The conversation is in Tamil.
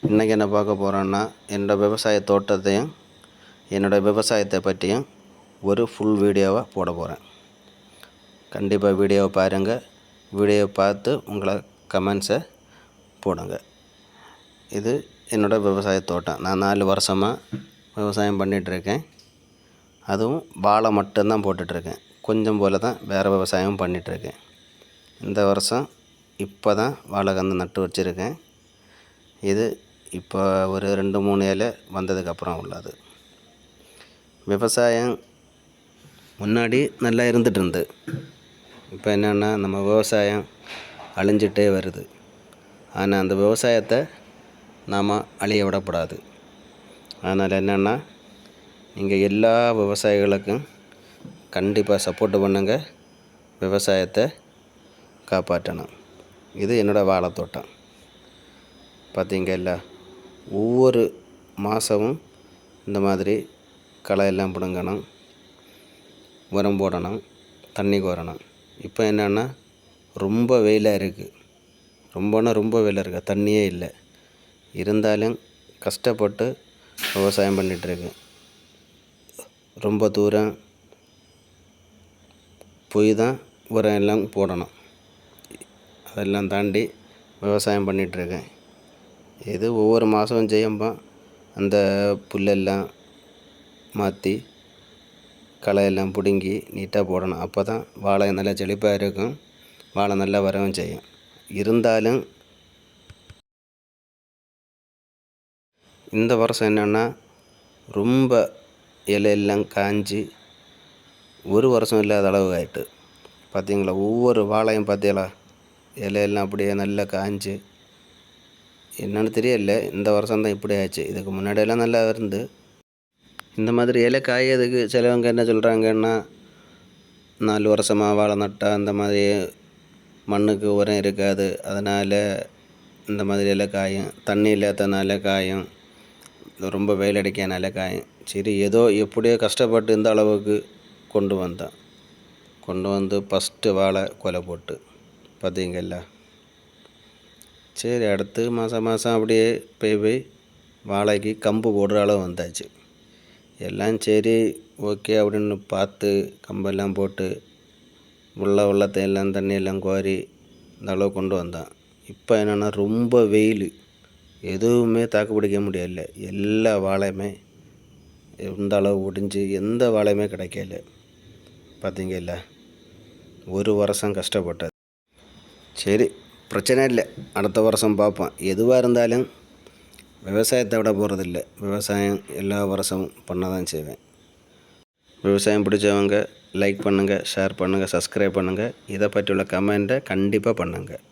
இன்றைக்கி என்ன பார்க்க போகிறோன்னா என்னோடய விவசாய தோட்டத்தையும் என்னோடய விவசாயத்தை பற்றியும் ஒரு ஃபுல் வீடியோவாக போட போகிறேன். கண்டிப்பாக வீடியோவை பாருங்கள். வீடியோவை பார்த்து உங்களை கமெண்ட்ஸை போடுங்க. இது என்னோடய விவசாய தோட்டம். நான் 4 வருஷமாக விவசாயம் பண்ணிகிட்ருக்கேன். அதுவும் வாழை மட்டும்தான் போட்டுட்ருக்கேன். கொஞ்சம் போல் தான் வேறு விவசாயம் பண்ணிகிட்ருக்கேன். இந்த வருஷம் இப்போ தான் வாழை கன்று நட்டு வச்சுருக்கேன். இது இப்போ ஒரு 2-3 இலை வந்ததுக்கப்புறம் உள்ளது. விவசாயம் முன்னாடி நல்லா இருந்துகிட்டு இப்போ என்னென்னா நம்ம விவசாயம் அழிஞ்சிட்டே வருது. ஆனால் அந்த விவசாயத்தை நாம் அழிய விடக்கூடாது. அதனால் என்னென்னா நீங்கள் எல்லா விவசாயிகளுக்கும் கண்டிப்பாக சப்போர்ட் பண்ணுங்கள். விவசாயத்தை காப்பாற்றணும். இது என்னோடய வாழைத்தோட்டம். பார்த்தீங்கல்ல, ஒவ்வொரு மாதமும் இந்த மாதிரி களையெல்லாம் பிடுங்கணும், உரம் போடணும், தண்ணி கோரணும். இப்போ என்னென்னா ரொம்ப வெயிலாக இருக்குது. ரொம்ப வெயிலாக இருக்குது. தண்ணியே இல்லை. இருந்தாலும் கஷ்டப்பட்டு விவசாயம் பண்ணிகிட்ருக்கு. ரொம்ப தூரம் போய் தான் உரம் எல்லாம் போடணும். அதெல்லாம் தாண்டி விவசாயம் பண்ணிகிட்ருக்கேன். இது ஒவ்வொரு மாதமும் செய்யும்போது அந்த புல்லெல்லாம் மாற்றி களையெல்லாம் பிடுங்கி நீட்டாக போடணும். அப்போ தான் வாழை நல்லா செழிப்பாக இருக்கும். வாழை நல்லா வரவும் செய்யும். இருந்தாலும் இந்த வருஷம் என்னென்னா ரொம்ப இலையெல்லாம் காஞ்சி ஒரு வருஷம் இல்லாத அளவு ஆகிட்டு. பார்த்தீங்களா, ஒவ்வொரு வாழையும் பார்த்தீங்களா, இலையெல்லாம் அப்படியே நல்லா காஞ்சி என்னென்னு தெரியல. இந்த வருஷம் தான் இப்படி ஆச்சு. இதுக்கு முன்னாடியெல்லாம் நல்லா இருந்து. இந்த மாதிரி இலை காயதுக்கு சிலவங்க என்ன சொல்கிறாங்கன்னா, 4 வருஷமாக வாழை நட்டால் அந்த மாதிரி மண்ணுக்கு உரம் இருக்காது, அதனால் இந்த மாதிரி இலை காயும், தண்ணி இல்லாதனால காயும், ரொம்ப வெயில் அடிக்கனால காயும். சரி, ஏதோ எப்படியோ கஷ்டப்பட்டு இந்த அளவுக்கு கொண்டு வந்து ஃபஸ்ட்டு வாழை கொலை போட்டு பார்த்தீங்கல்ல. சரி, அடுத்து மாதம் அப்படியே போய் வாழைக்கு கம்பு போடுற அளவு வந்தாச்சு. எல்லாம் சரி ஓகே அப்படின்னு பார்த்து கம்பெல்லாம் போட்டு உள்ளத்தை எல்லாம் தண்ணியெல்லாம் கோரி இந்த அளவு கொண்டு வந்தான். இப்போ என்னென்னா ரொம்ப வெயில், எதுவுமே தாக்கு பிடிக்க முடியல. எல்லா வாழையுமே எந்த அளவு ஒடிஞ்சு எந்த வாழையுமே கிடைக்கல. பார்த்தீங்கல்ல, ஒரு வருஷம் கஷ்டப்பட்டது. சரி, பிரச்சனை இல்லை, அடுத்த வருஷம் பார்ப்போம். எதுவாக இருந்தாலும் விவசாயத்தை விட போகிறதில்ல. விவசாயம் எல்லா வருஷமும் பண்ண தான் செய்வேன். விவசாயம் பிடிச்சவங்க லைக் பண்ணுங்கள், ஷேர் பண்ணுங்கள், சப்ஸ்கிரைப் பண்ணுங்கள். இதை பற்றியுள்ள கமெண்ட்டை கண்டிப்பாக பண்ணுங்கள்.